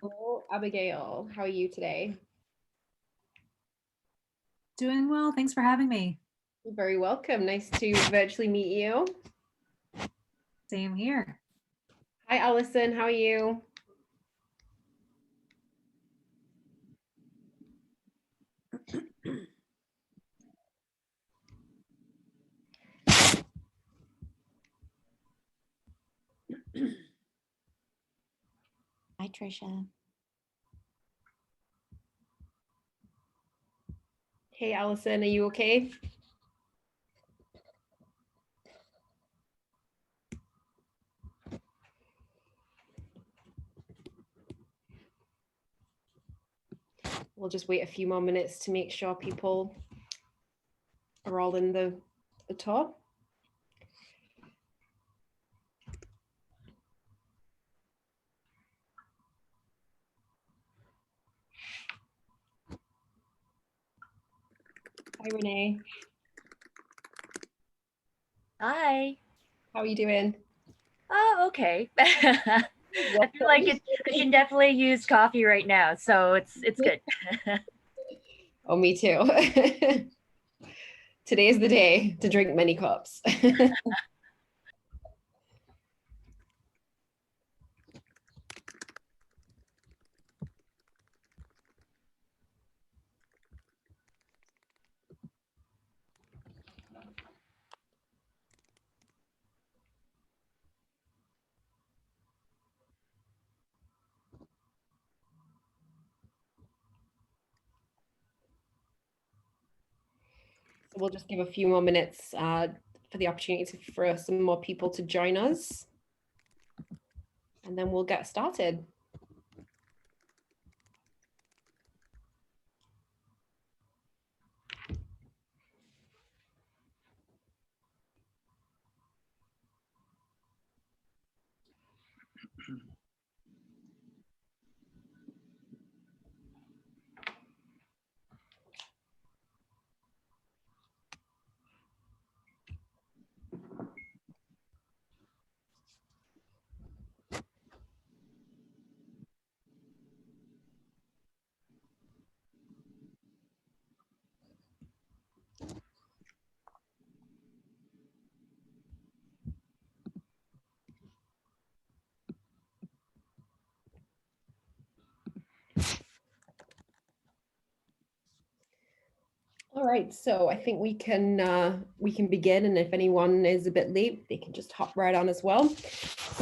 Hello, Abigail. How are you today? Doing well. Thanks for having me. You're very welcome. Nice to virtually meet you. Same here. Hi, Allison. How are you? Hi, Trisha. Hey, Allison. Are you okay? We'll just wait a few more minutes to make sure people are all in the tour. Hi, Renee. Hi. How are you doing? Oh, okay. I feel like I can definitely use coffee right now, so it's good. Oh, me too. Today is the day to drink many cups. So we'll just give a few more minutes for the opportunity for some more people to join us. And then we'll get started. All right, so I think we can begin, and if anyone is a bit late, they can just hop right on as well.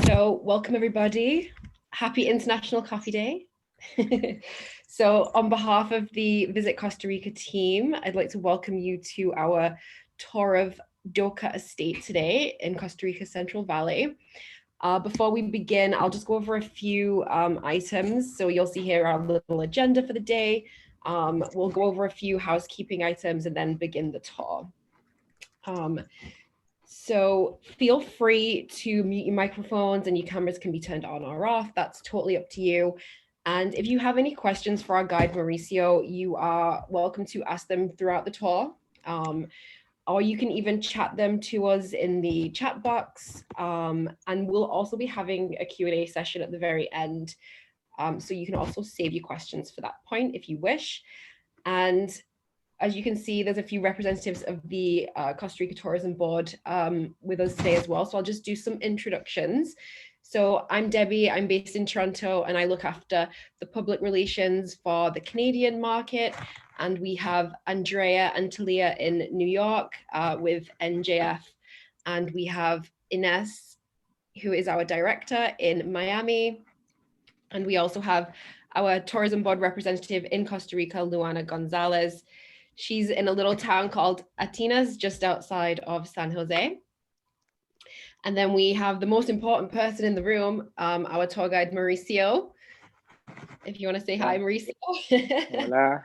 So, welcome everybody. Happy International Coffee Day. So, on behalf of the Visit Costa Rica team, I'd like to welcome you to our tour of Doka Estate today in Costa Rica Central Valley. Before we begin, I'll just go over a few items. So you'll see here our little agenda for the day. We'll go over a few housekeeping items and then begin the tour. So feel free to mute your microphones, and your cameras can be turned on or off. That's totally up to you. And if you have any questions for our guide, Mauricio, you are welcome to ask them throughout the tour. Or you can even chat them to us in the chat box. And we'll also be having a Q&A session at the very end. So you can also save your questions for that point if you wish. And as you can see, there's a few representatives of the Costa Rica Tourism Board with us today as well. So I'll just do some introductions. So I'm Debbie, I'm based in Toronto, and I look after the public relations for the Canadian market. And we have Andrea and Talia in New York with NJF. And we have Ines, who is our director in Miami. And we also have our tourism board representative in Costa Rica, Luana Gonzalez. She's in a little town called Atinas, just outside of San Jose. And then we have the most important person in the room, our tour guide, Mauricio. If you want to say hi, Mauricio. Hola.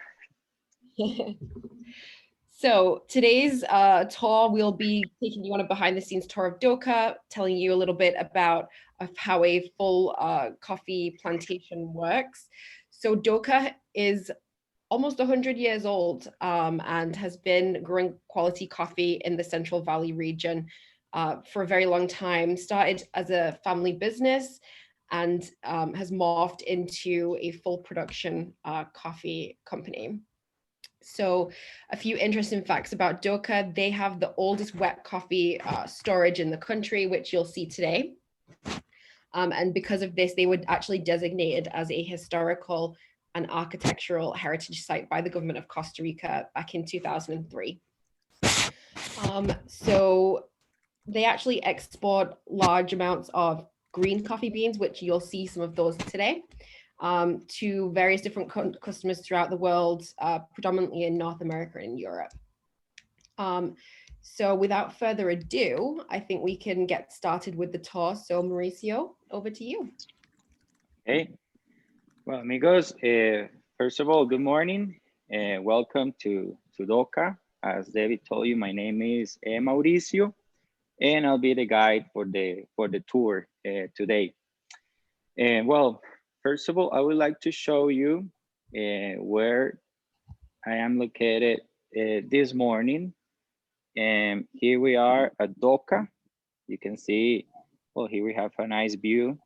So today's tour, we'll be taking you on a behind the scenes tour of Doka, telling you a little bit about how a full coffee plantation works. So Doka is almost 100 years old and has been growing quality coffee in the Central Valley region for a very long time. Started as a family business, and has morphed into a full production coffee company. So a few interesting facts about Doka. They have the oldest wet coffee storage in the country, which you'll see today. And because of this, they were actually designated as a historical and architectural heritage site by the government of Costa Rica back in 2003. So they actually export large amounts of green coffee beans, which you'll see some of those today, to various different customers throughout the world, predominantly in North America and Europe. So without further ado, I think we can get started with the tour. So Mauricio, over to you. Hey, well, amigos, first of all, good morning and welcome to Doka. As David told you, my name is Mauricio, and I'll be the guide for the tour today. And well, first of all, I would like to show you where I am located this morning. And here we are at Doka. You can see, well, here we have a nice view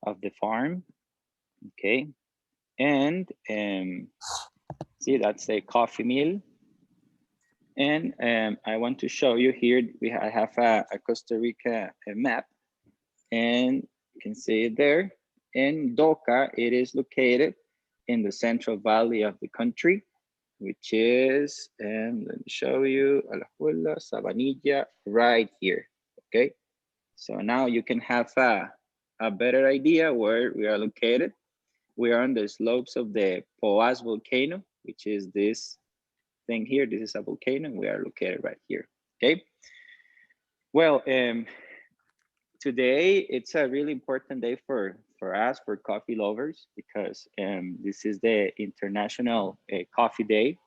of the farm. Okay, and see, that's a coffee mill. And I want to show you here, I have a Costa Rica map, and you can see it there. In Doka, it is located in the central valley of the country, which is, let me show you, Alajuela, Sabanilla, right here, okay? So now you can have a better idea where we are located. We are on the slopes of the Poas volcano, which is this thing here. This is a volcano, and we are located right here, okay? Well, today it's a really important day for us, for coffee lovers, because this is the International Coffee Day.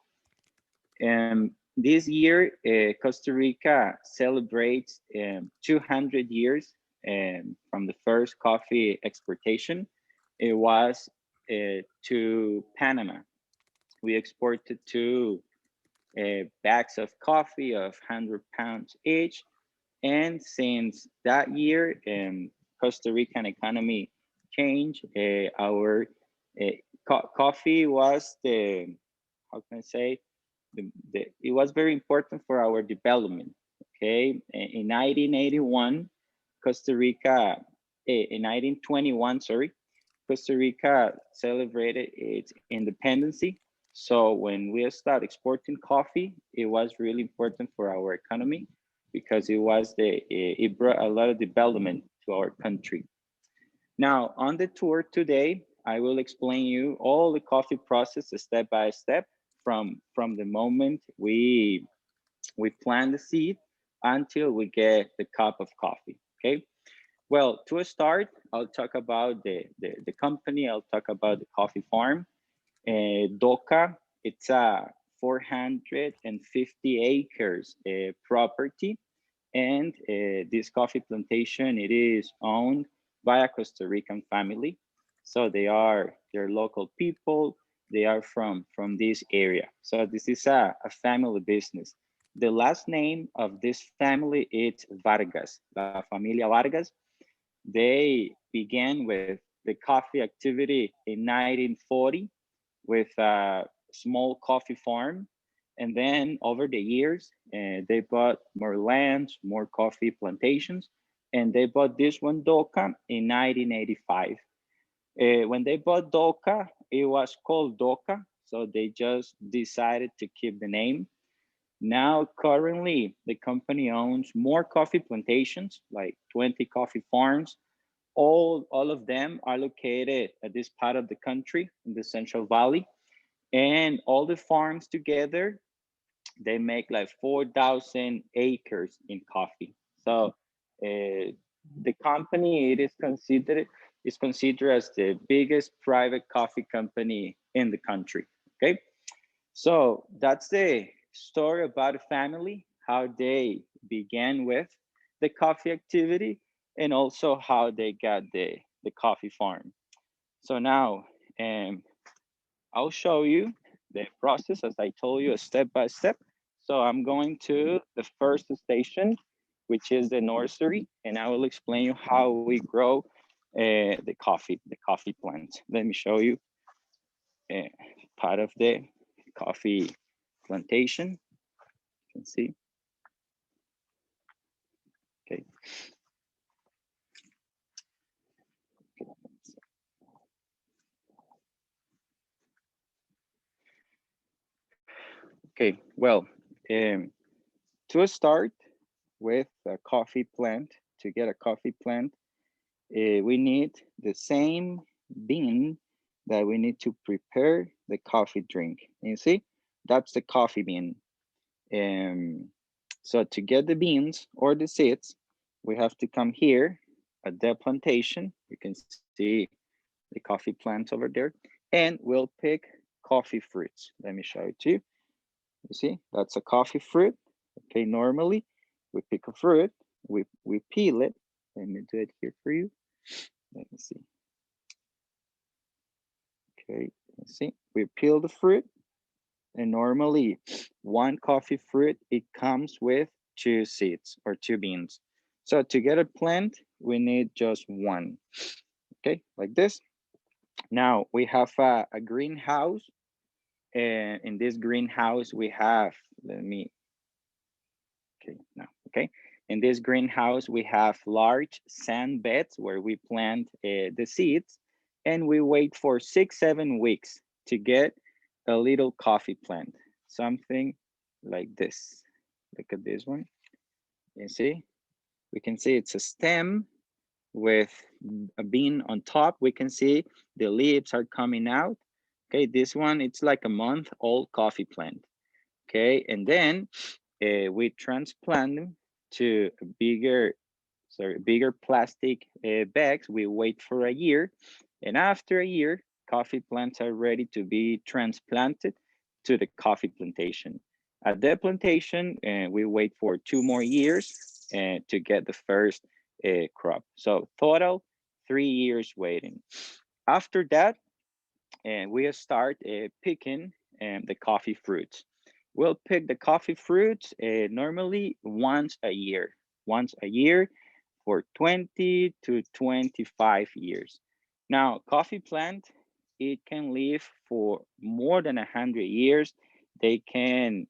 This year, Costa Rica celebrates 200 years from the first coffee exportation. It was to Panama. We exported two bags of coffee of 100 pounds each. And since that year, Costa Rican economy changed. Our coffee was the, how can I say, it was very important for our development. Okay, in 1981, Costa Rica, in 1921, sorry, Costa Rica celebrated its independence. So when we started exporting coffee, it was really important for our economy because it brought a lot of development to our country. Now on the tour today, I will explain you all the coffee process step by step from the moment we plant the seed until we get the cup of coffee, okay? Well, to start, I'll talk about the company. I'll talk about the coffee farm. Doka, it's a 450 acres property. And this coffee plantation, it is owned by a Costa Rican family. So they're local people. They are from this area. So this is a family business. The last name of this family is Vargas, La Familia Vargas. They began with the coffee activity in 1940 with a small coffee farm. And then over the years, they bought more lands, more coffee plantations, and they bought this one, Doka, in 1985. When they bought Doka, it was called Doka, so they just decided to keep the name. Now, currently, the company owns more coffee plantations, like 20 coffee farms. All of them are located at this part of the country in the Central Valley. And all the farms together, they make like 4,000 acres in coffee. So the company, it is considered as the biggest private coffee company in the country, okay? So that's the story about a family, how they began with the coffee activity and also how they got the coffee farm. So now I'll show you the process, as I told you, step by step. So I'm going to the first station, which is the nursery, and I will explain you how we grow the coffee plant. Let me show you part of the coffee plantation. You can see. Okay. Okay, well, to start with a coffee plant, to get a coffee plant, we need the same bean that we need to prepare the coffee drink. You see, that's the coffee bean. So to get the beans or the seeds, we have to come here at the plantation. You can see the coffee plants over there, and we'll pick coffee fruits. Let me show it to you. You see, that's a coffee fruit. Okay, normally we pick a fruit, we peel it. Let me do it here for you. Let me see. Okay, let's see. We peel the fruit, and normally one coffee fruit, it comes with 2 seeds or 2 beans. So to get a plant, we need just one. Okay, like this. Now we have a greenhouse, and in this greenhouse we have, okay. In this greenhouse, we have large sand beds where we plant the seeds, and we wait for 6-7 weeks to get a little coffee plant, something like this. Look at this one. You see, we can see it's a stem with a bean on top. We can see the leaves are coming out. Okay, this one, it's like a month-old coffee plant. Okay, and then we transplant them to bigger plastic bags. We wait for a year, and after a year, coffee plants are ready to be transplanted to the coffee plantation. At the plantation, we wait for 2 more years to get the first crop. So total 3 years waiting. After that, we start picking the coffee fruits. We'll pick the coffee fruits normally once a year for 20 to 25 years. Now, coffee plant, it can live for more than 100 years. They can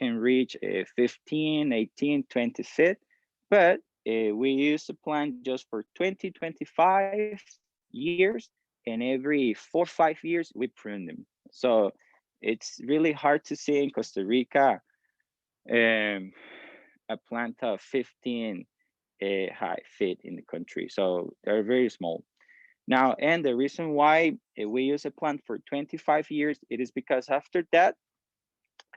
reach 15, 18, 20 feet, but we use the plant just for 20, 25 years, and every 4 or 5 years we prune them. So it's really hard to see in Costa Rica a plant of 15 high feet in the country. So they're very small. Now, and the reason why we use a plant for 25 years, it is because after that,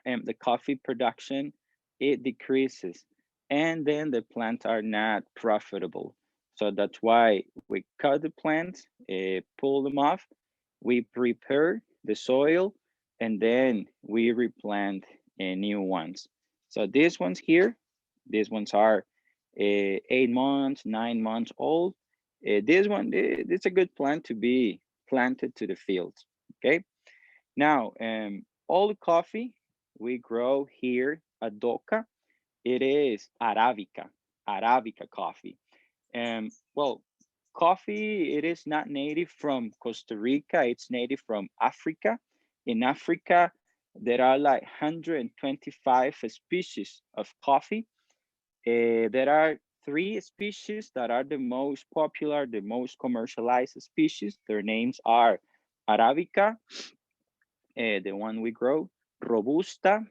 the coffee production, it decreases, and then the plants are not profitable. So that's why we cut the plants, pull them off, we prepare the soil, and then we replant new ones. So these ones here, these ones are 8 months, 9 months old. This one, it's a good plant to be planted to the fields, okay? Now, all the coffee we grow here at Doka, it is Arabica coffee. Well, coffee, it is not native from Costa Rica, it's native from Africa. In Africa, there are like 125 species of coffee. There are 3 species that are the most popular, the most commercialized species. Their names are Arabica, the one we grow, Robusta,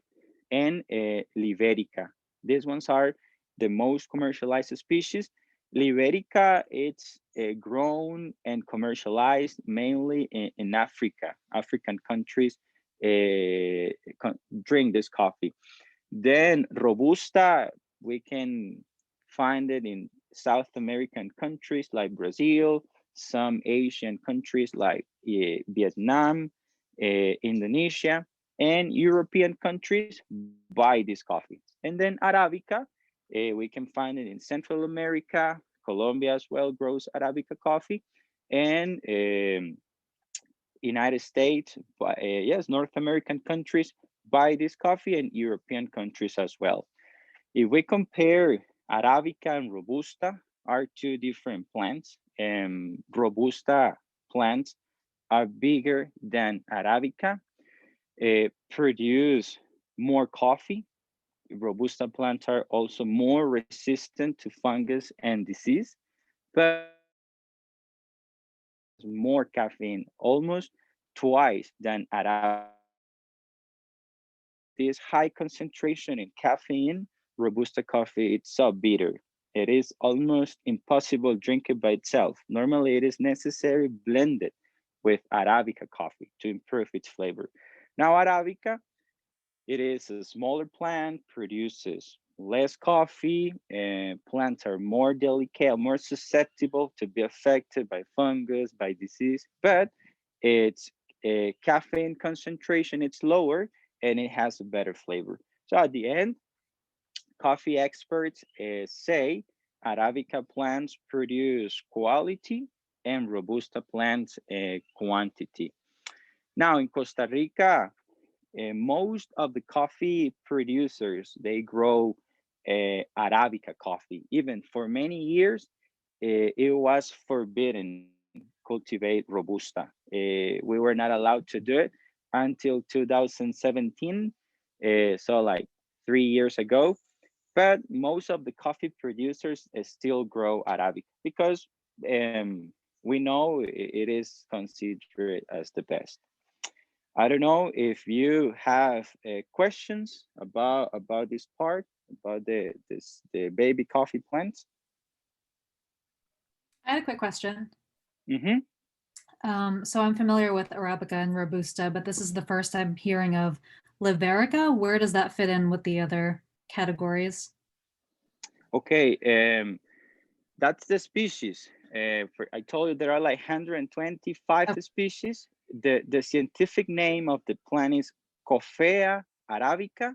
and Liverica. These ones are the most commercialized species. Liverica, it's grown and commercialized mainly in Africa. African countries drink this coffee. Then Robusta, we can find it in South American countries like Brazil, some Asian countries like Vietnam, Indonesia, and European countries buy this coffee. And then Arabica, we can find it in Central America. Colombia as well grows Arabica coffee. And United States, yes, North American countries buy this coffee, and European countries as well. If we compare Arabica and Robusta, are 2 different plants. Robusta plants are bigger than Arabica, produce more coffee. Robusta plants are also more resistant to fungus and disease, but more caffeine, almost twice than Arabica. This high concentration in caffeine, Robusta coffee, it's so bitter. It is almost impossible to drink it by itself. Normally, it is necessary blended with Arabica coffee to improve its flavor. Now, Arabica, it is a smaller plant, produces less coffee, and plants are more delicate, more susceptible to be affected by fungus, by disease, but its caffeine concentration it's lower and it has a better flavor. So at the end, coffee experts say Arabica plants produce quality and Robusta plants quantity. Now in Costa Rica, most of the coffee producers, they grow Arabica coffee. Even for many years, it was forbidden cultivate Robusta. We were not allowed to do it until 2017, so like 3 years ago. But most of the coffee producers still grow Arabica because we know it is considered as the best. I don't know if you have questions about this part, about the baby coffee plants. I had a quick question. Mm-hmm. So I'm familiar with Arabica and Robusta, but this is the first I'm hearing of Liverica. Where does that fit in with the other categories? Okay, that's the species. I told you there are like 125 species. The scientific name of the plant is Coffea arabica.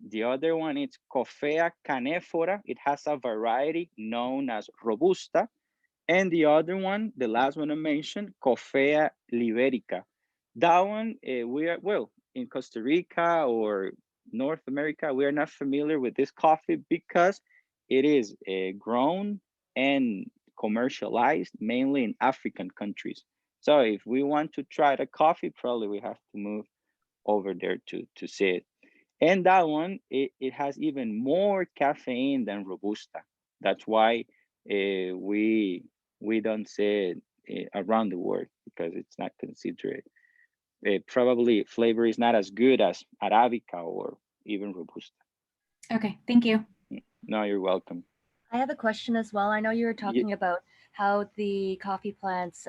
The other one is Coffea canephora. It has a variety known as Robusta. And the other one, the last one I mentioned, Coffea liverica. That one, we are, well, in Costa Rica or North America, we are not familiar with this coffee because it is grown and commercialized mainly in African countries. So if we want to try the coffee, probably we have to move over there to see it. And that one, it has even more caffeine than Robusta. That's why we don't see it around the world because it's not considered. Probably flavor is not as good as Arabica or even Robusta. Okay, thank you. No, you're welcome. I have a question as well. I know you were talking about how the coffee plants,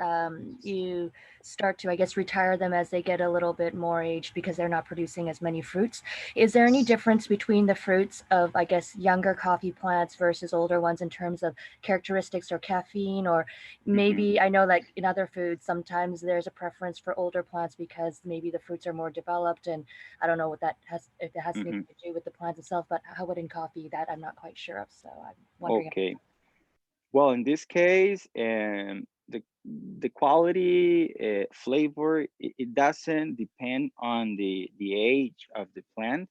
you start to, I guess, retire them as they get a little bit more aged because they're not producing as many fruits. Is there any difference between the fruits of, I guess, younger coffee plants versus older ones in terms of characteristics or caffeine? Or maybe, I know like in other foods, sometimes there's a preference for older plants because maybe the fruits are more developed, and I don't know what that has, if it has anything to do with the plant itself, but how would in coffee, that I'm not quite sure of. So I'm wondering. Okay. Well, in this case, the quality, flavor, it doesn't depend on the age of the plant.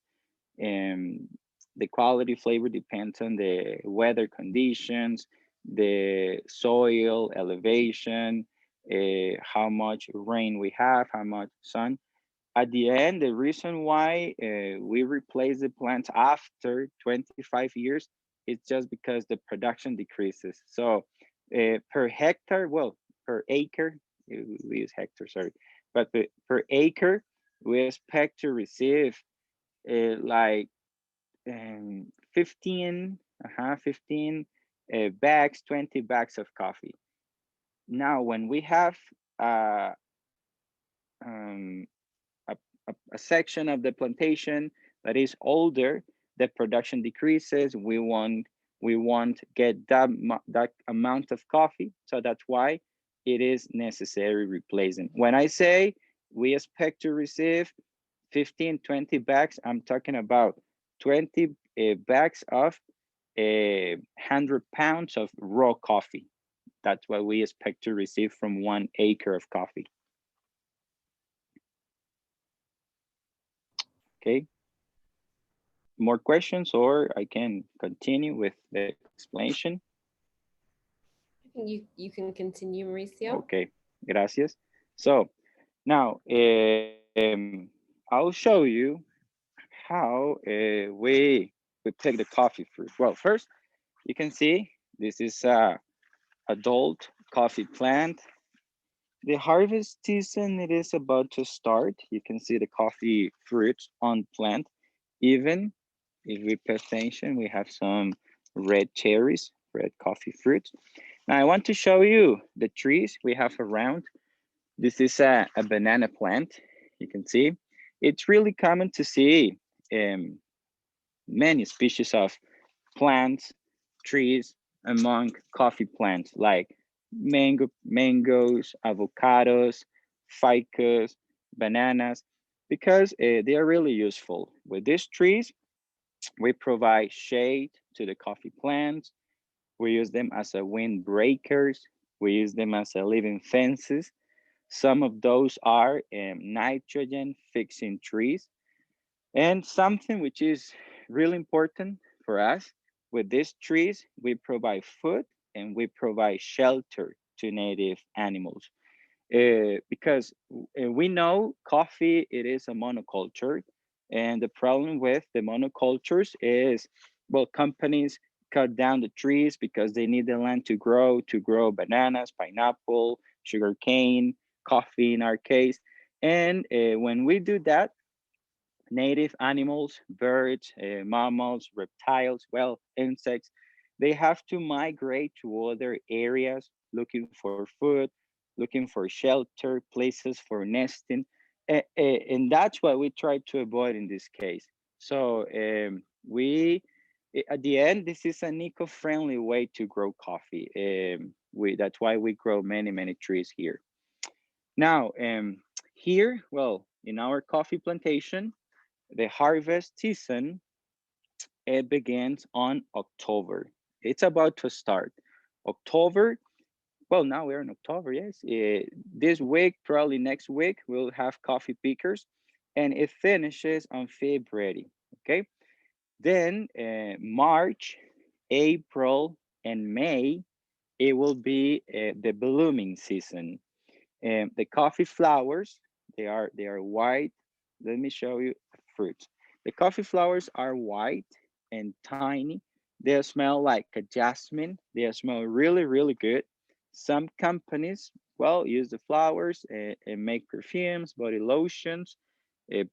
The quality flavor depends on the weather conditions, the soil elevation, how much rain we have, how much sun. At the end, the reason why we replace the plants after 25 years is just because the production decreases. So per hectare, well, per acre, we use hectare, sorry, but per acre, we expect to receive like 15 bags, 20 bags of coffee. Now, when we have um, a section of the plantation that is older, the production decreases. We won't get that amount of coffee. So that's why it is necessary replacing. When I say we expect to receive 15, 20 bags, I'm talking about 20 bags of 100 pounds of raw coffee. That's what we expect to receive from 1 acre of coffee. Okay. More questions, or I can continue with the explanation? You can continue, Mauricio. Okay, gracias. So now I'll show you how we pick the coffee fruit. Well, first you can see this is a adult coffee plant. The harvest season, it is about to start. You can see the coffee fruits on plant. Even if we pay attention, we have some red cherries, red coffee fruits. Now I want to show you the trees we have around. This is a banana plant. You can see it's really common to see many species of plants, trees among coffee plants like mangoes, avocados, ficus, bananas, because they are really useful. With these trees, we provide shade to the coffee plants. We use them as a wind breakers. We use them as a living fences. Some of those are nitrogen fixing trees. And something which is really important for us, with these trees, we provide food and we provide shelter to native animals. Because we know coffee, it is a monoculture. And the problem with the monocultures is, well, companies cut down the trees because they need the land to grow bananas, pineapple, sugarcane, coffee in our case. And when we do that, native animals, birds, mammals, reptiles, well, insects, they have to migrate to other areas looking for food, looking for shelter, places for nesting. And that's what we try to avoid in this case. So at the end, this is an eco-friendly way to grow coffee. That's why we grow many, many trees here. Now, here, well, in our coffee plantation, the harvest season, it begins on October. It's about to start. October, well, now we're in October, yes. This week, probably next week, we'll have coffee pickers, and it finishes on February, okay? Then March, April, and May, it will be the blooming season. The coffee flowers, they are white. Let me show you the fruits. The coffee flowers are white and tiny. They smell like a jasmine. They smell really, really good. Some companies, well, use the flowers and make perfumes, body lotions.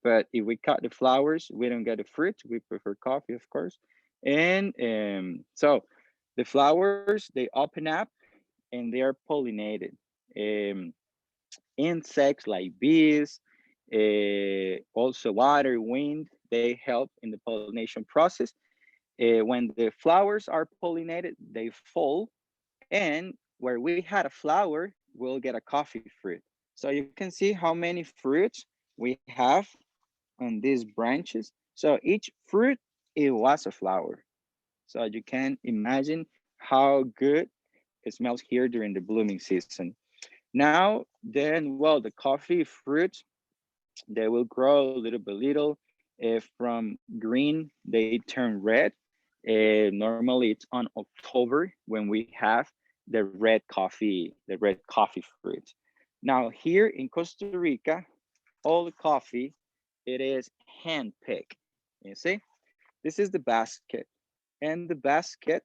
But if we cut the flowers, we don't get the fruit. We prefer coffee, of course. And so the flowers, they open up and they are pollinated. Um, Insects like bees, also water, wind, they help in the pollination process. When the flowers are pollinated, they fall, and where we had a flower, we'll get a coffee fruit. So you can see how many fruits we have on these branches. So each fruit, it was a flower. So you can imagine how good it smells here during the blooming season. Now, then, well, the coffee fruits, they will grow little by little. From green, they turn red. Normally, it's on October when we have the red coffee fruits. Now, here in Costa Rica, all the coffee, it is hand picked. You see, this is the basket, and the basket,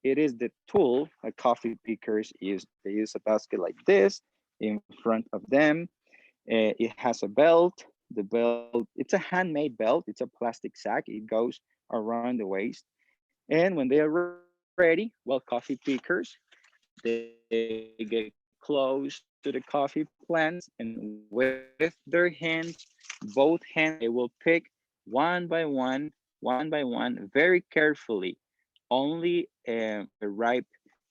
it is the tool that coffee pickers use. They use a basket like this in front of them. It has a belt. The belt, it's a handmade belt. It's a plastic sack. It goes around the waist. And when they are ready, well, coffee pickers, they get close to the coffee plants, and with their hands, both hands, they will pick one by one, very carefully, only the ripe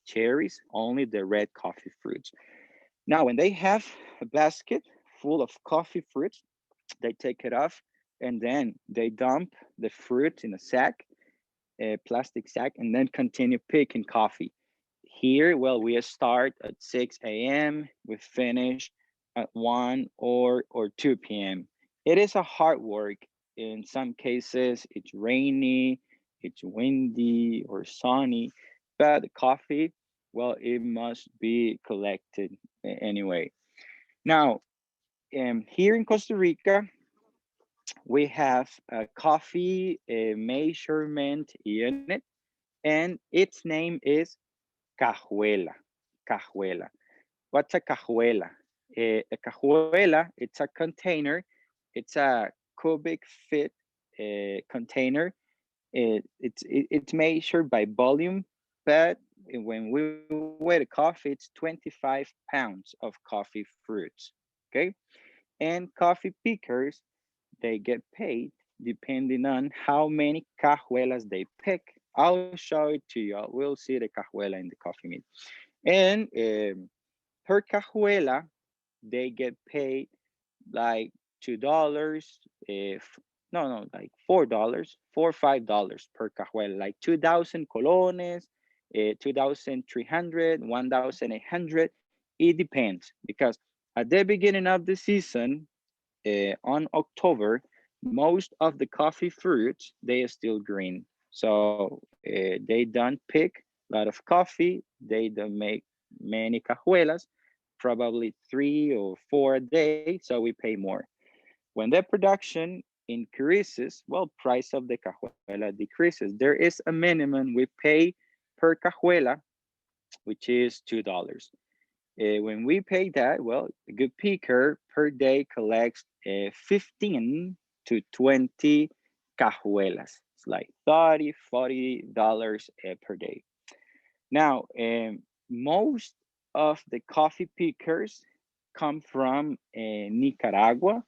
cherries, only the red coffee fruits. Now, when they have a basket full of coffee fruits, they take it off and then they dump the fruit in a sack, a plastic sack, and then continue picking coffee. Here, well, we start at 6 a.m., we finish at 1 or 2 p.m. It is a hard work. In some cases, it's rainy, it's windy or sunny, but the coffee, well, it must be collected anyway. Now, here in Costa Rica, we have a coffee measurement unit, and its name is cajuela. Cajuela. What's a cajuela? A cajuela, it's a container. It's a cubic feet container. It's measured by volume, but when we weigh the coffee, it's 25 pounds of coffee fruits. Okay, and coffee pickers, they get paid depending on how many cajuelas they pick. I'll show it to you. We'll see the cajuela in the coffee meal. And per cajuela, they get paid like $2. If no, like $4, $4 or $5 per cajuela, like 2,000 colones, 2,300, 1,800. It depends because at the beginning of the season, on October, most of the coffee fruits, they are still green. So they don't pick a lot of coffee. They don't make many cajuelas, probably 3 or 4 a day. So we pay more. When the production increases, well, price of the cajuela decreases. There is a minimum we pay per cajuela, which is $2. When we pay that, well, a good picker per day collects 15 to 20 cajuelas. It's like $30, $40 per day. Now, most of the coffee pickers come from Nicaragua.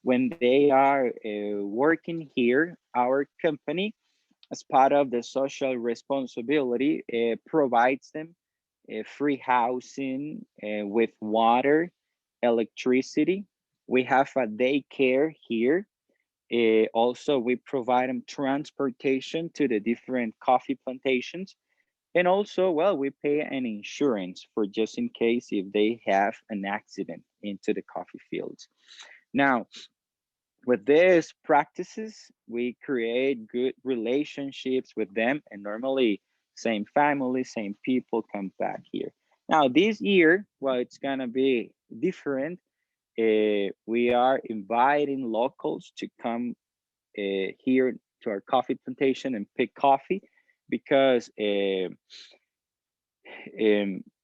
When they are working here, our company, as part of the social responsibility, provides them free housing with water, electricity. We have a daycare here. Also, we provide them transportation to the different coffee plantations. And also, well, we pay an insurance for just in case if they have an accident into the coffee fields. Now, with these practices, we create good relationships with them, and normally same family, same people come back here. Now this year, well, it's gonna be different. We are inviting locals to come here to our coffee plantation and pick coffee because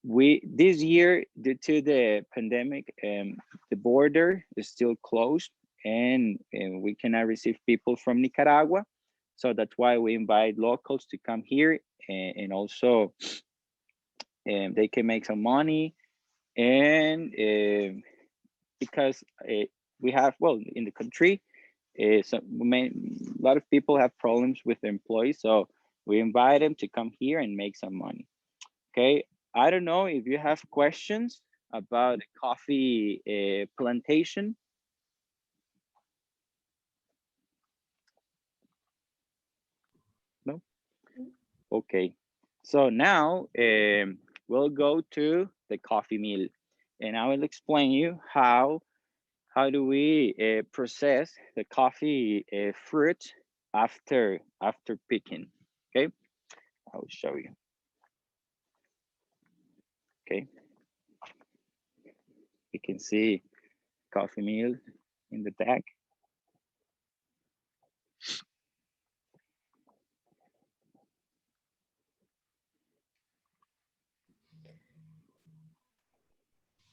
we this year, due to the pandemic, the border is still closed, and we cannot receive people from Nicaragua. So that's why we invite locals to come here, and also they can make some money. And because we have, well, in the country, a lot of people have problems with their employees, so we invite them to come here and make some money. Okay, I don't know if you have questions about the coffee plantation. No? Okay, so now we'll go to the coffee mill, and I will explain you how do we process the coffee fruit after picking. Okay, I'll show you. Okay, you can see coffee mill in the back.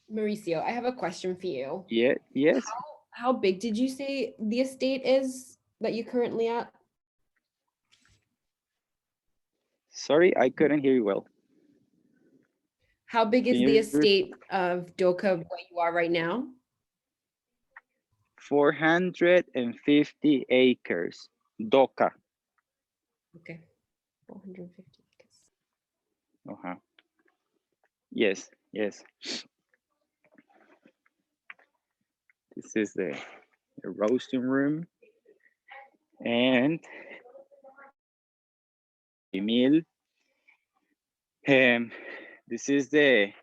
Mauricio, I have a question for you. Yeah, yes. How big did you say the estate is that you're currently at? Sorry, I couldn't hear you well. How big is Can the you estate of Doka where you are right now? 450 acres, Doka. Okay, 450 acres. Uh-huh. Yes, yes. This is the roasting room, and the mill. Um, this is the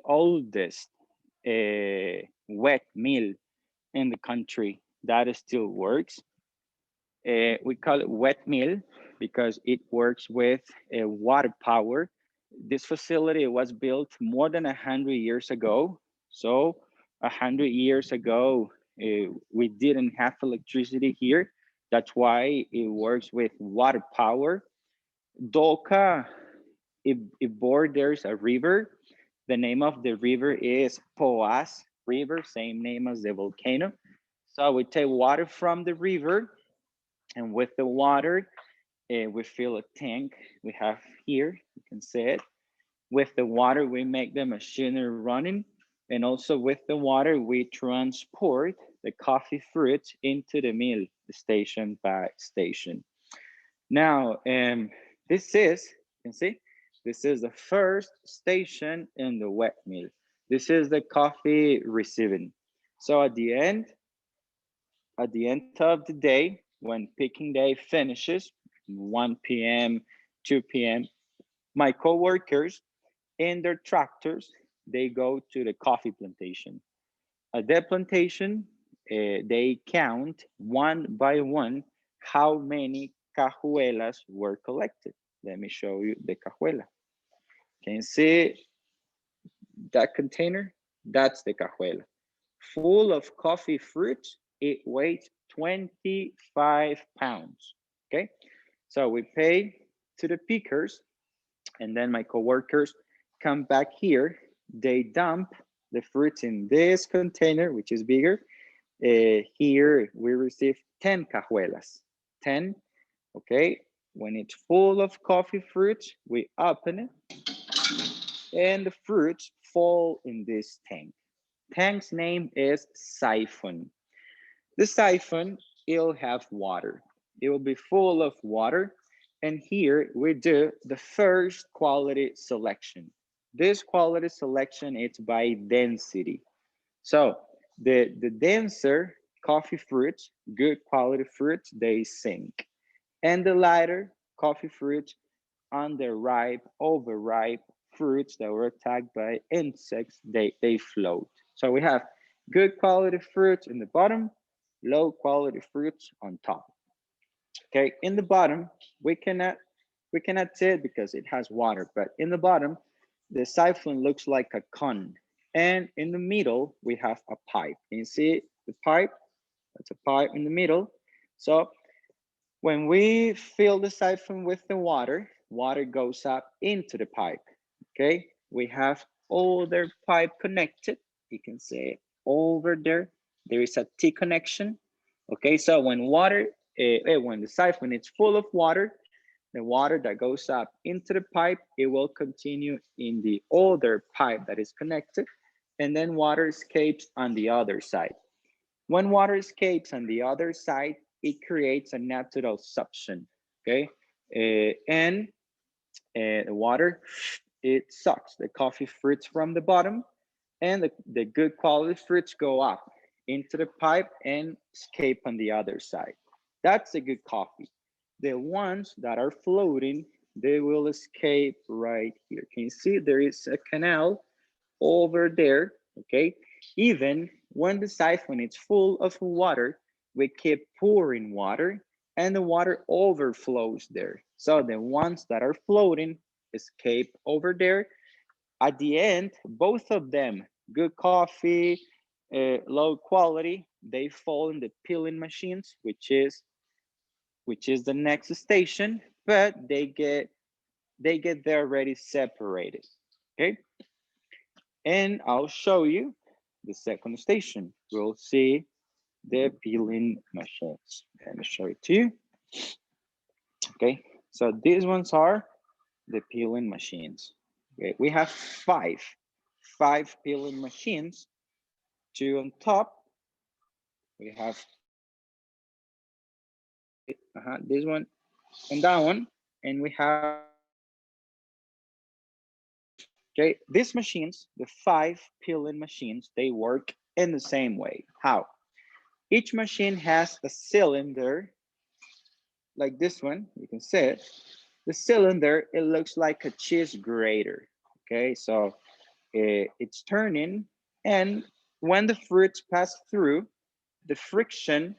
oldest wet mill in the country that still works. We call it wet mill because it works with water power. This facility was built more than 100 years ago. So 100 years ago, we didn't have electricity here. That's why it works with water power. Doka, it borders a river. The name of the river is Poas River, same name as the volcano. So we take water from the river, and with the water, we fill a tank we have here. You can see it. With the water, we make the machinery running. And also with the water, we transport the coffee fruits into the mill, station by station. Now, this is, you can see, this is the first station in the wet mill. This is the coffee receiving. So at the end of the day, when picking day finishes, 1 p.m., 2 p.m., my coworkers in their tractors, they go to the coffee plantation. At that plantation, they count one by one how many cajuelas were collected. Let me show you the cajuela. Can you see that container? That's the cajuela. Full of coffee fruits, it weighs 25 pounds, okay? So we pay to the pickers, and then my coworkers come back here. They dump the fruits in this container, which is bigger. Here we receive 10 cajuelas, 10, okay? When it's full of coffee fruits, we open it, and the fruits fall in this tank. Tank's name is siphon. The siphon, it'll have water. It will be full of water. And here we do the first quality selection. This quality selection, it's by density. So the denser coffee fruits, good quality fruits, they sink. And the lighter coffee fruits, underripe, overripe fruits that were attacked by insects, they float. So we have good quality fruits in the bottom, low quality fruits on top. Okay, in the bottom, we cannot see it because it has water, but in the bottom, the siphon looks like a cone. And in the middle, we have a pipe. Can you see the pipe? That's a pipe in the middle. So when we fill the siphon with the water, water goes up into the pipe, okay? We have all their pipe connected. You can see it over there. There is a T connection, okay? So when when the siphon is full of water, the water that goes up into the pipe, it will continue in the other pipe that is connected, and then water escapes on the other side. When water escapes on the other side, it creates a natural suction, okay? And the water, it sucks the coffee fruits from the bottom, and the good quality fruits go up into the pipe and escape on the other side. That's a good coffee. The ones that are floating, they will escape right here. Can you see there is a canal over there, okay? Even when the siphon is full of water, we keep pouring water and the water overflows there. So the ones that are floating escape over there. At the end, both of them, good coffee, low quality, they fall in the peeling machines, which is the next station, but they get there already separated, okay? And I'll show you the second station. We'll see the peeling machines. Let me show it to you. Okay, so these ones are the peeling machines. Okay, we have five peeling machines. Two on top. We have this one and that one, and we have. Okay, these machines, the 5 peeling machines, they work in the same way. How? Each machine has a cylinder like this one. You can see it. The cylinder, it looks like a cheese grater. Okay, so it's turning, and when the fruits pass through, the friction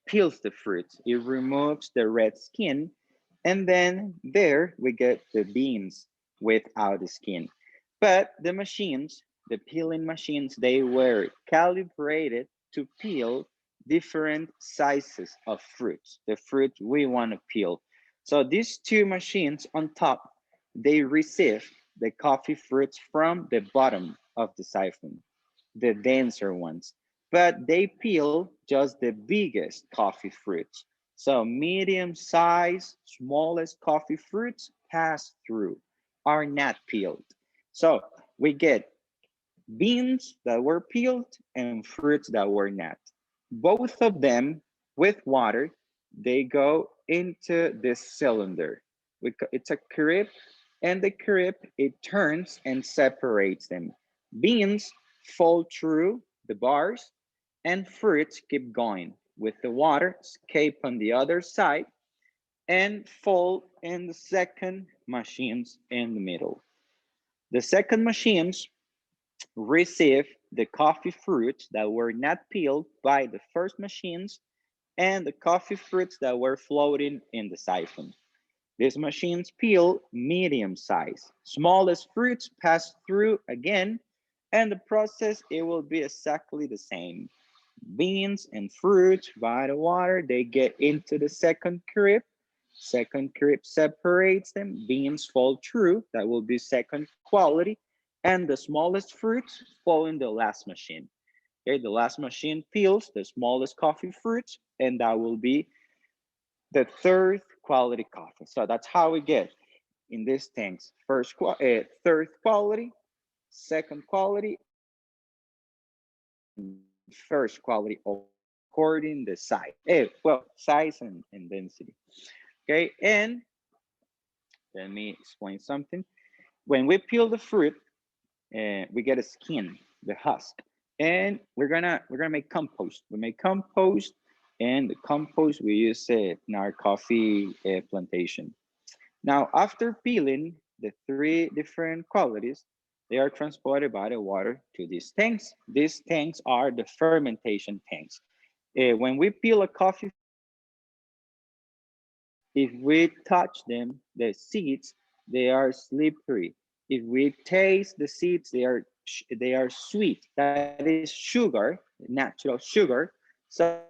peels the fruit. It removes the red skin, And then there we get the beans without the skin. But the machines, the peeling machines, they were calibrated to peel different sizes of fruits, the fruit we want to peel. So these two machines on top, they receive the coffee fruits from the bottom of the siphon, the denser ones, but they peel just the biggest coffee fruits. So medium size, smallest coffee fruits pass through, are not peeled. So we get beans that were peeled and fruits that were not. Both of them with water, they go into this cylinder. It's a crib, and the crib, it turns and separates them. Beans fall through the bars, and fruits keep going with the water, escape on the other side, and fall in the second machines in the middle. The second machines receive the coffee fruits that were not peeled by the first machines and the coffee fruits that were floating in the siphon. These machines peel medium size. Smallest fruits pass through again, and the process, it will be exactly the same. Beans and fruits by the water, they get into the second crib. Second crib separates them. Beans fall through, that will be second quality. And the smallest fruits fall in the last machine. Okay, the last machine peels the smallest coffee fruits, and that will be the third quality coffee. So that's how we get in these tanks. Third quality, second quality, first quality according the size. Well, size and density. Okay, and let me explain something. When we peel the fruit, we get a skin, the husk, and we're gonna make compost. We make compost, and the compost we use it in our coffee plantation. Now, after peeling the three different qualities, they are transported by the water to these tanks. These tanks are the fermentation tanks. When we peel a coffee, if we touch them, the seeds, they are slippery. If we taste the seeds, they are sweet. That is sugar, natural sugar. So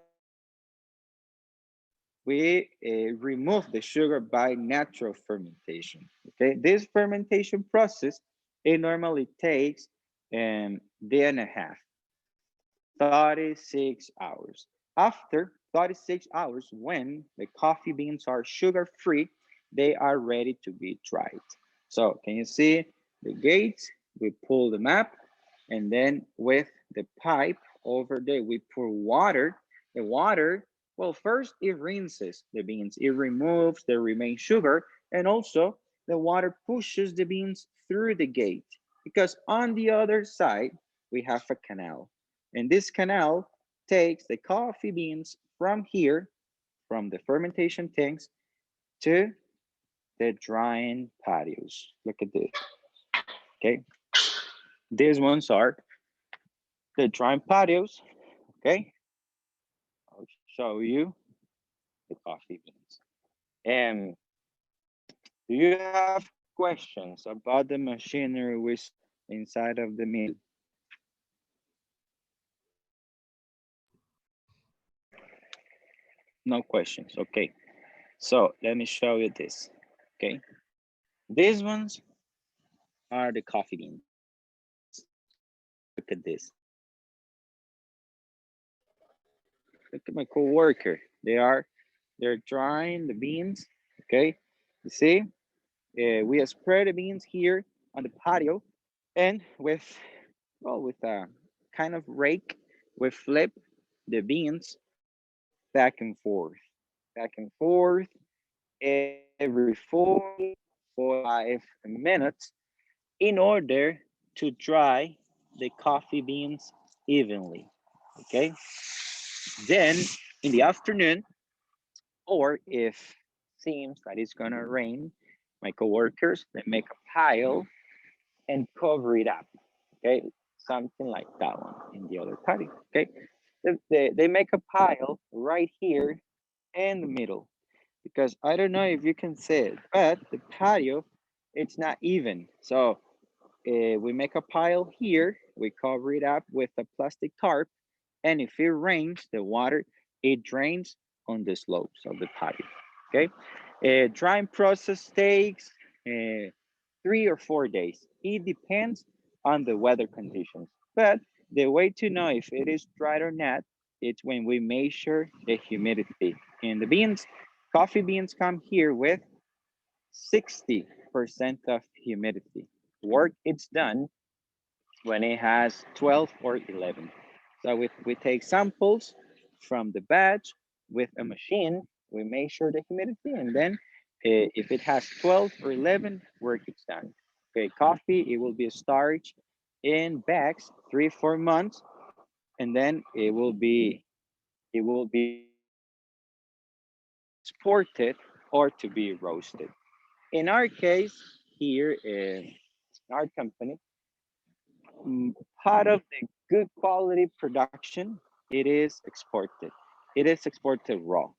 we remove the sugar by natural fermentation. Okay, this fermentation process, it normally takes day and a half, 36 hours. After 36 hours, when the coffee beans are sugar free, they are ready to be dried. So can you see the gates? We pull them up, and then with the pipe over there, we pour water. The water, well, first it rinses the beans, it removes the remaining sugar, and also the water pushes the beans through the gate, because on the other side we have a canal, and this canal takes the coffee beans from here, from the fermentation tanks, to the drying patios. Look at this. Okay, these ones are the drying patios. Okay, I'll show you the coffee beans. And do you have questions about the machinery which inside of the mill? No questions. Okay, so let me show you this. Okay, these ones are the coffee beans. Look at this. Look at my co-worker. They're drying the beans. Okay, you see, we spread the beans here on the patio, and with a kind of rake, we flip the beans back and forth, back and forth every 4 to 5 minutes in order to dry the coffee beans evenly. Okay, then in the afternoon, or if seems that it's gonna rain, my coworkers, they make a pile and cover it up. Okay, something like that one in the other party. Okay, they make a pile right here in the middle. because I don't know if you can see it, but the patio, it's not even. So we make a pile here, we cover it up with a plastic tarp, and if it rains, the water, it drains on the slopes of the patio, okay? Drying process takes 3 or 4 days. It depends on the weather conditions. But the way to know if it is dry or not, it's when we measure the humidity in the beans. Coffee beans come here with 60% of humidity. Work it's done when it has 12 or 11. So we take samples from the batch with a machine, we measure the humidity, and then if it has 12 or 11, work is done. Okay, coffee, it will be starch in bags 3 or 4 months, and then it will be exported or to be roasted. In our case, here in our company, part of the good quality production, it is exported. It is exported raw.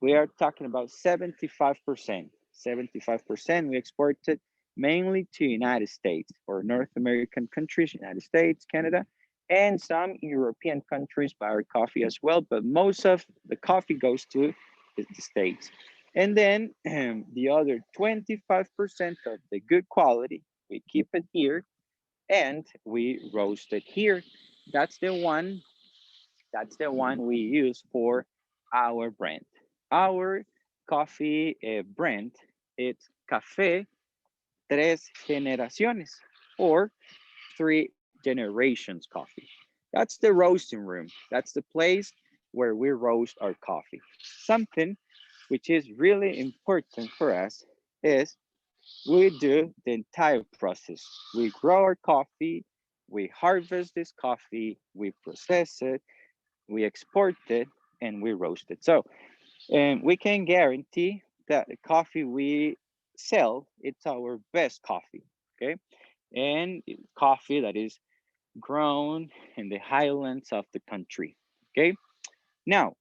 We are talking about 75%. 75% we exported mainly to United States or North American countries, United States, Canada, and some European countries buy our coffee as well, but most of the coffee goes to the States. And then the other 25% of the good quality, we keep it here and we roast it here. That's the one, that's the one we use for our brand. Our coffee brand, it's Café Tres Generaciones, or 3 generations coffee. That's the roasting room. That's the place where we roast our coffee. Something which is really important for us is we do the entire process. We grow our coffee, we harvest this coffee, we process it, we export it, and we roast it. So, and we can guarantee that the coffee we sell, it's our best coffee, okay? And coffee that is grown in the highlands of the country, okay? Now,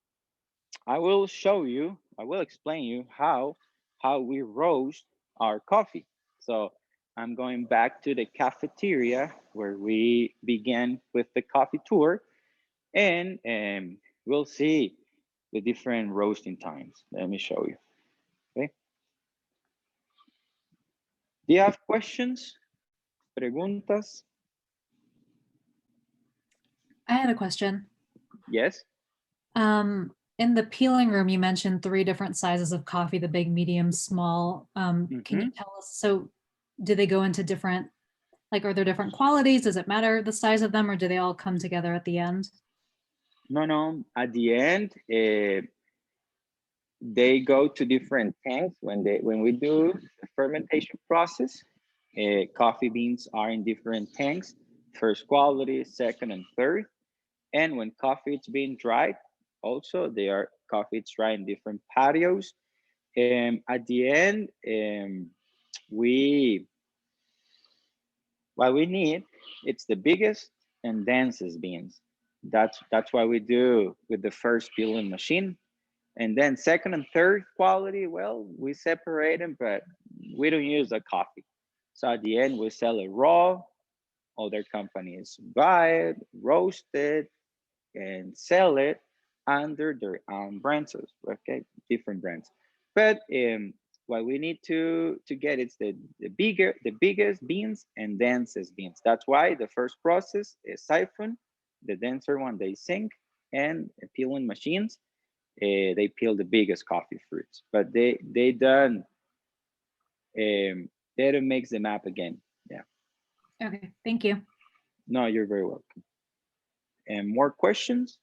I will show you, I will explain you how we roast our coffee. So I'm going back to the cafeteria where we began with the coffee tour, and we'll see the different roasting times. Let me show you, okay? Do you have questions, preguntas? I had a question. Yes? In the peeling room, you mentioned 3 different sizes of coffee, the big, medium, small. Can you tell us, so do they go into different, like, are there different qualities? Does it matter the size of them, or do they all come together at the end? No, at the end, they go to different tanks when we do the fermentation process. Coffee beans are in different tanks, first quality, second and third. And when coffee is being dried, also they are coffee is dried in different patios. At the end, what we need, it's the biggest and densest beans. That's why we do with the first peeling machine. And then second and third quality, well, we separate them, but we don't use the coffee. So at the end, we sell it raw. Other companies buy it, roast it, and sell it under their own brands, okay, different brands. But what we need to get is the biggest beans and densest beans. That's why the first process is siphon, the denser one they sink, and peeling machines. They peel the biggest coffee fruits, but they don't mix them up again. Yeah. Okay, thank you. No, you're very welcome. And more questions?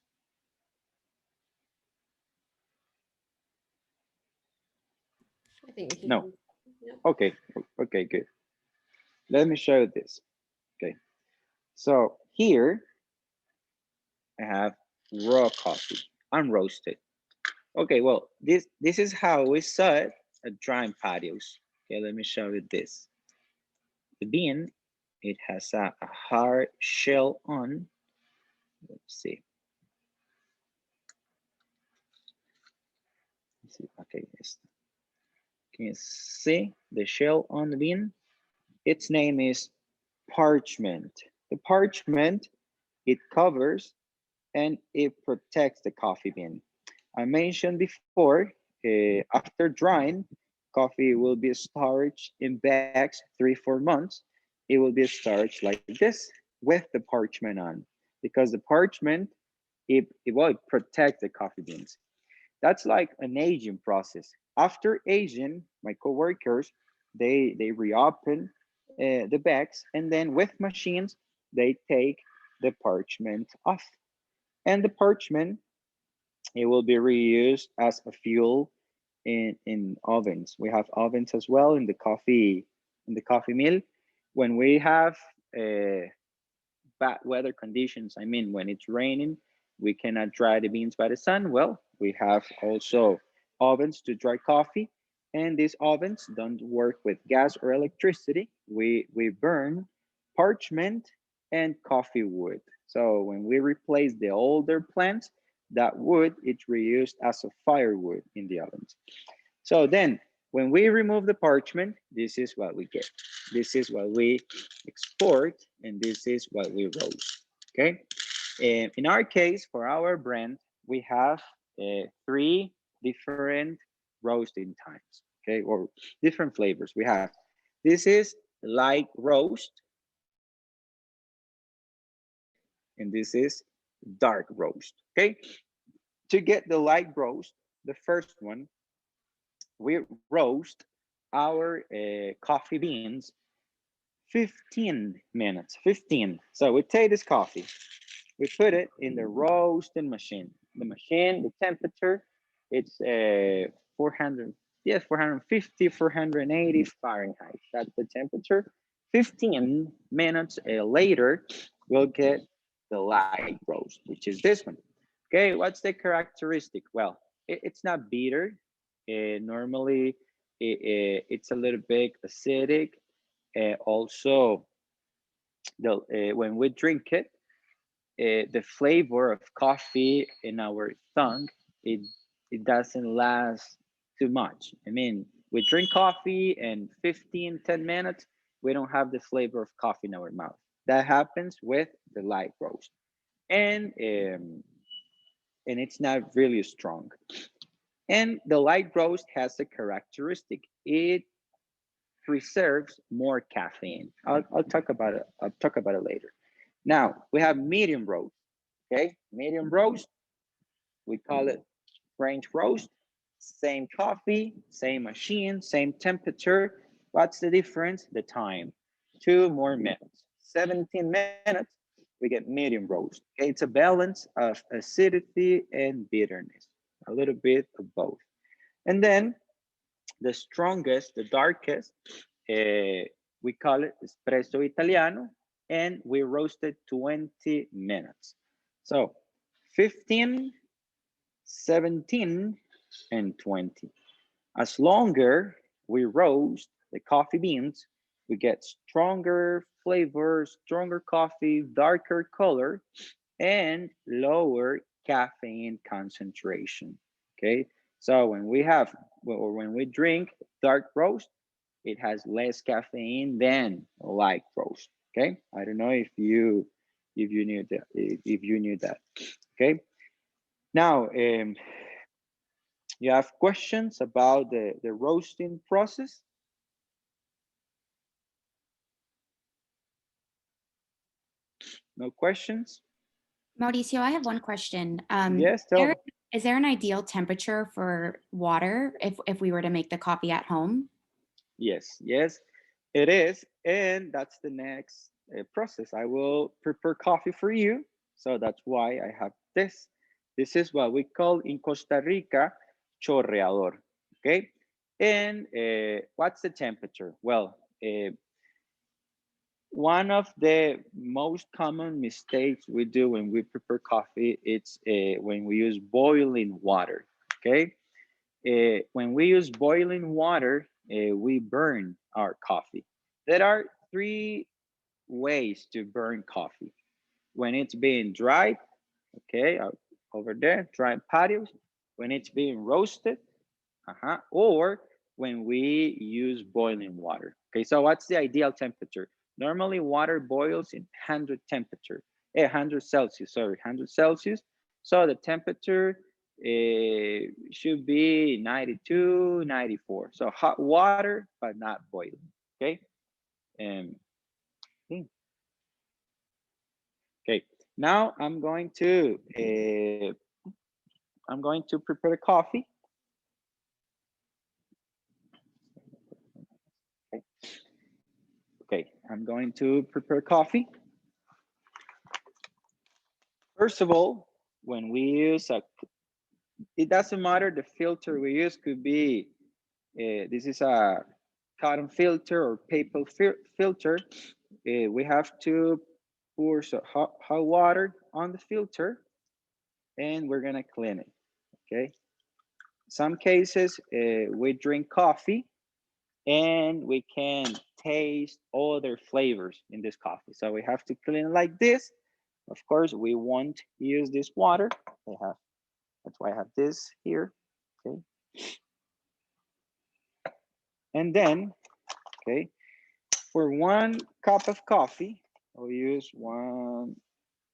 I think we can. No. Yep. Okay, good. Let me show you this. Okay, so here I have raw coffee, unroasted. Okay, well, this is how we saw it at drying patios. Okay, let me show you this. The bean, it has a hard shell on. Let's see. see. Okay, can you see the shell on the bean? Its name is parchment. The parchment, it covers and it protects the coffee bean. I mentioned before, after drying, coffee will be storage in bags 3-4 months. It will be storage like this with the parchment on, because the parchment, it will protect the coffee beans. That's like an aging process. After aging, my coworkers, they reopen the bags, and then with machines, they take the parchment off. And the parchment, it will be reused as a fuel in ovens. We have ovens as well in the coffee mill. When we have bad weather conditions, I mean, when it's raining, we cannot dry the beans by the sun. Well, we have also ovens to dry coffee, and these ovens don't work with gas or electricity. We burn parchment and coffee wood. So when we replace the older plants, that wood is reused as a firewood in the ovens. So then when we remove the parchment, this is what we get. This is what we export, and this is what we roast, okay? And in our case, for our brand, we have 3 different roasting times, okay? Or different flavors we have. This is light roast, and this is dark roast, okay? To get the light roast, the first one, we roast our coffee beans 15 minutes, 15. So we take this coffee, we put it in the roasting machine. The machine, the temperature, it's 400, yes, 450, 480 Fahrenheit. That's the temperature. 15 minutes later, we'll get the light roast, which is this one. Okay, what's the characteristic? Well, it's not bitter. Normally, it's a little bit acidic. Also, when we drink it, the flavor of coffee in our tongue, it doesn't last too much. I mean, we drink coffee and 10 minutes, we don't have the flavor of coffee in our mouth. That happens with the light roast. And it's not really strong. And the light roast has a characteristic. It preserves more caffeine. I'll talk about it. I'll talk about it later. Now we have medium roast. Okay, medium roast. We call it French roast. Same coffee, same machine, same temperature. What's the difference? The time. 2 more minutes. 17 minutes. We get medium roast. Okay, it's a balance of acidity and bitterness. A little bit of both. And then the strongest, the darkest, we call it espresso italiano, and we roasted 20 minutes. So 15, 17, and 20. As longer we roast the coffee beans, we get stronger flavor, stronger coffee, darker color, and lower caffeine concentration. Okay, so when we have, or when we drink dark roast, it has less caffeine than light roast. Okay, I don't know if you knew that, if you knew that. Okay, now you have questions about the roasting process? No questions? Mauricio, I have one question. Yes, tell me. Is there an ideal temperature for water if we were to make the coffee at home? Yes, yes, it is. And that's the next process. I will prepare coffee for you. So that's why I have this. This is what we call in Costa Rica, chorreador. Okay. And what's the temperature? Well, one of the most common mistakes we do when we prepare coffee, it's when we use boiling water. Okay. When we use boiling water, we burn our coffee. There are 3 ways to burn coffee. When it's being dried, okay, over there, dried patios. When it's being roasted, or when we use boiling water. Okay, so what's the ideal temperature? Normally water boils in 100 temperature, 100 Celsius, sorry, 100 Celsius. So the temperature should be 92, 94. So hot water, but not boiling, okay? Okay, now I'm going to prepare the coffee. Okay, I'm going to prepare coffee. First of all, when we use it doesn't matter the filter we use, could be, this is a cotton filter or paper filter. We have to pour some hot water on the filter and we're gonna clean it, okay? Some cases, we drink coffee and we can taste other flavors in this coffee. So we have to clean it like this. Of course, we won't use this water. That's why I have this here, okay? And then, okay, for 1 cup of coffee, I'll use 1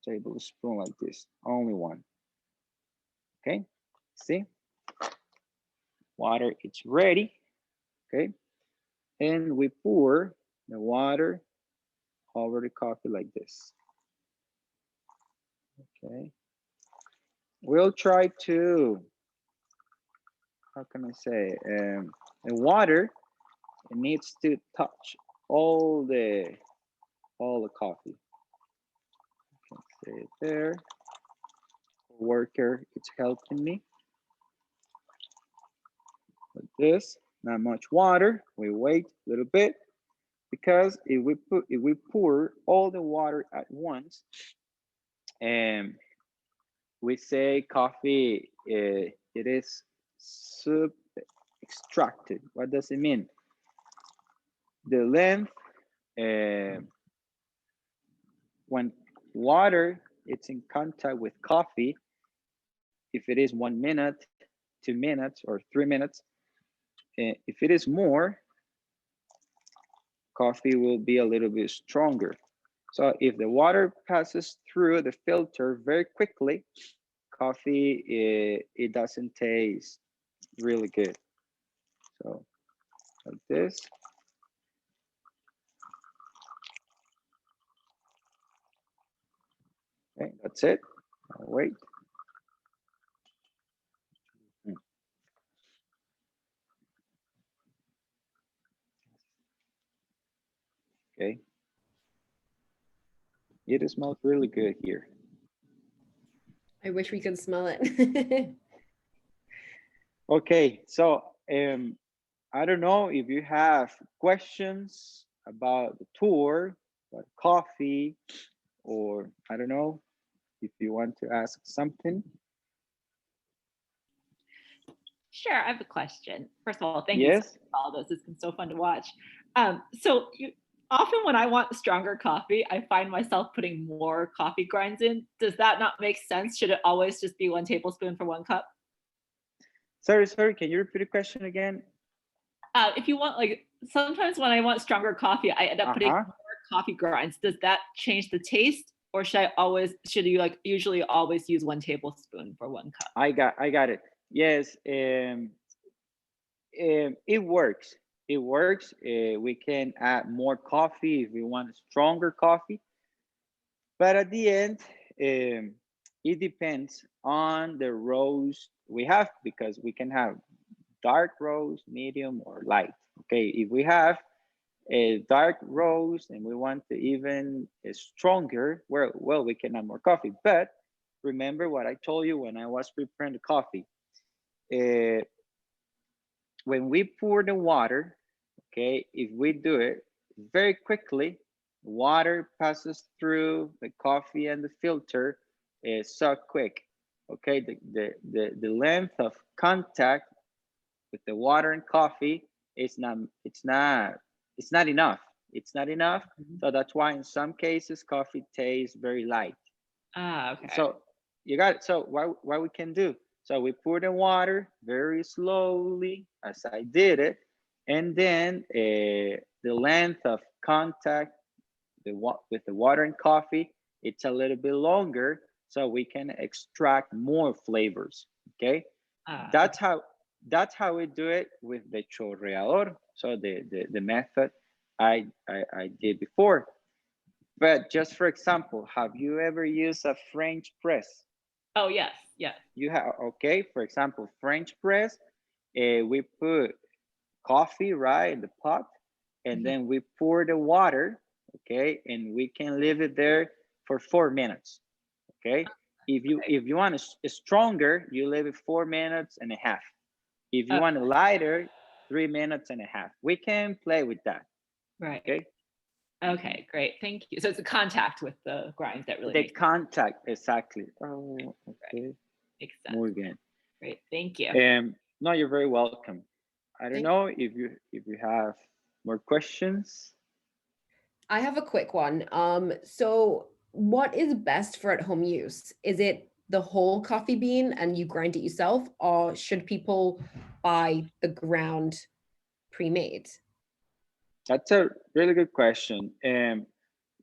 tablespoon like this, only 1, okay? See? Water, it's ready, okay? And we pour the water over the coffee like this, okay? We'll try to, how can I say, the water, it needs to touch all the coffee. Okay, there. Worker, it's helping me. Like this, not much water. We wait a little bit because if we pour all the water at once, and we say coffee, it is sub-extracted. What does it mean? The length, when water it's in contact with coffee, if it is 1 minute, 2 minutes, or 3 minutes, if it is more, coffee will be a little bit stronger. So if the water passes through the filter very quickly, coffee, it doesn't taste really good. So like this. Okay, that's it. I'll wait. Okay. It smells really good here. I wish we could smell it. Okay, so I don't know if you have questions about the tour, about coffee, or I don't know if you want to ask something. Sure, I have a question. First of all, thank you Yes. for all this. It's been so fun to watch. So often when I want stronger coffee, I find myself putting more coffee grinds in. Does that not make sense? Should it always just be 1 tablespoon for 1 cup? Sorry, can you repeat the question again? If you want, like, sometimes when I want stronger coffee, I end up putting more coffee grinds. Does that change the taste? Or should you like usually always use 1 tablespoon for 1 cup? I got it. Yes, it works. It works. We can add more coffee if we want stronger coffee. But at the end, it depends on the roast we have, because we can have dark roast, medium, or light. Okay, if we have a dark roast and we want to even stronger, well, we can add more coffee. But remember what I told you when I was preparing the coffee. When we pour the water, okay, if we do it very quickly, water passes through the coffee and the filter so quick. Okay, the length of contact with the water and coffee is not enough. It's not enough. So that's why in some cases coffee tastes very light. Okay. So you got it. So what we can do, So we pour the water very slowly, as I did it, and then the length of contact with the water and coffee, it's a little bit longer, so we can extract more flavors. Okay, that's how we do it with the chorreador. So the method I did before. But just for example, have you ever used a French press? Oh, yes, yes. You have, okay, for example, French press, we put coffee, right, in the pot, and then we pour the water, okay, and we can leave it there for 4 minutes, okay? If you want it stronger, you leave it 4 minutes and a half. If you want it lighter, 3 minutes and a half. We can play with that. Right. Okay. Okay, great. Thank you. So it's the contact with the grind that really The makes contact, exactly. Oh, okay. Right. Makes sense. Muy bien. Great. Thank you. No, you're very welcome. I don't know if you have more questions. I have a quick one. So what is best for at-home use? Is it the whole coffee bean and you grind it yourself, or should people buy the ground pre-made? That's a really good question.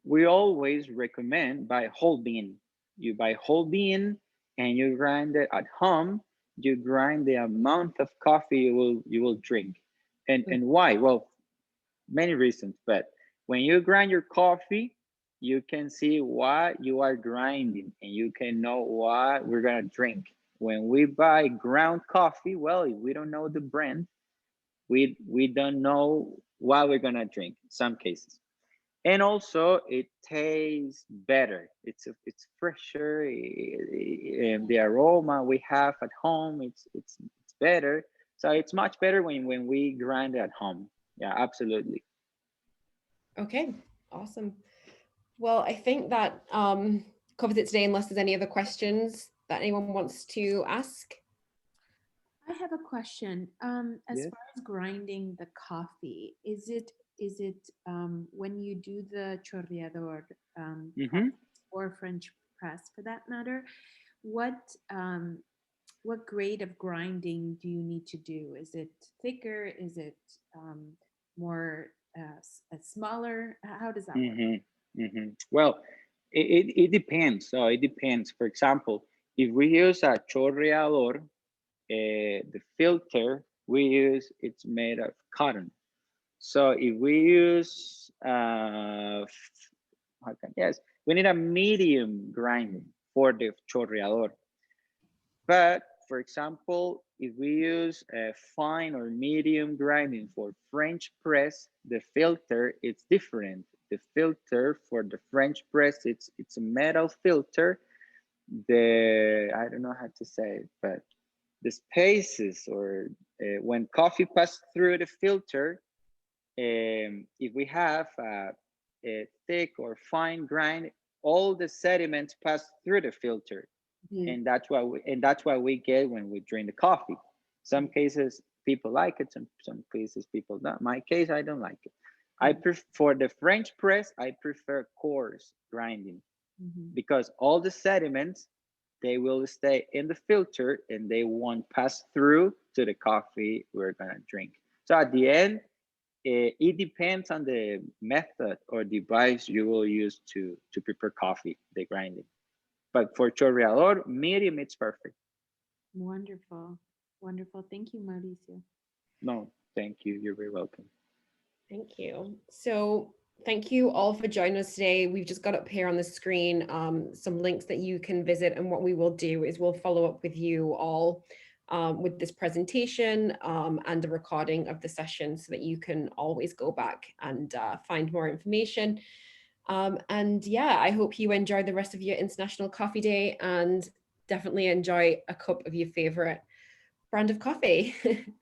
We always recommend buy whole bean. You buy whole bean and you grind it at home. You grind the amount of coffee you will drink. And why? Well, many reasons, but when you grind your coffee, you can see what you are grinding and you can know what we're gonna drink. When we buy ground coffee, well, if we don't know the brand, we don't know what we're gonna drink in some cases. And also it tastes better. It's fresher, and the aroma we have at home, it's better. So it's much better when we grind at home. Yeah, absolutely. Okay, awesome. Well, I think that covers it today, unless there's any other questions that anyone wants to ask. I have a question. As Yes. far as grinding the coffee, is it when you do the chorreador or French press for that matter, what grade of grinding do you need to do? Is it thicker? Is it more smaller? How does that work? Well, it depends. So it depends. For example, if we use a chorreador, the filter we use, it's made of cotton. So if we use yes, we need a medium grinding for the chorreador. But for example, if we use a fine or medium grinding for French press, the filter, it's different. The filter for the French press, it's a metal filter. I don't know how to say it, but the spaces, or when coffee passes through the filter, if we have a thick or fine grind, all the sediments pass through the filter. And that's what we get when we drink the coffee. Some cases people like it, some cases people don't. My case, I don't like it. I prefer, for the French press, I prefer coarse grinding, because all the sediments, they will stay in the filter and they won't pass through to the coffee we're gonna drink. So at the end, it depends on the method or device you will use to prepare coffee, the grinding. But for chorreador, medium, it's perfect. Wonderful. Wonderful. Thank you, Mauricio. No, thank you. You're very welcome. Thank you. So thank you all for joining us today. We've just got up here on the screen some links that you can visit, and what we will do is we'll follow up with you all with this presentation and a recording of the session, so that you can always go back and find more information. And yeah, I hope you enjoy the rest of your International Coffee Day, and definitely enjoy a cup of your favorite brand of coffee.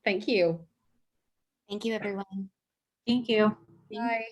Thank you. Thank you, everyone. Thank you. Bye.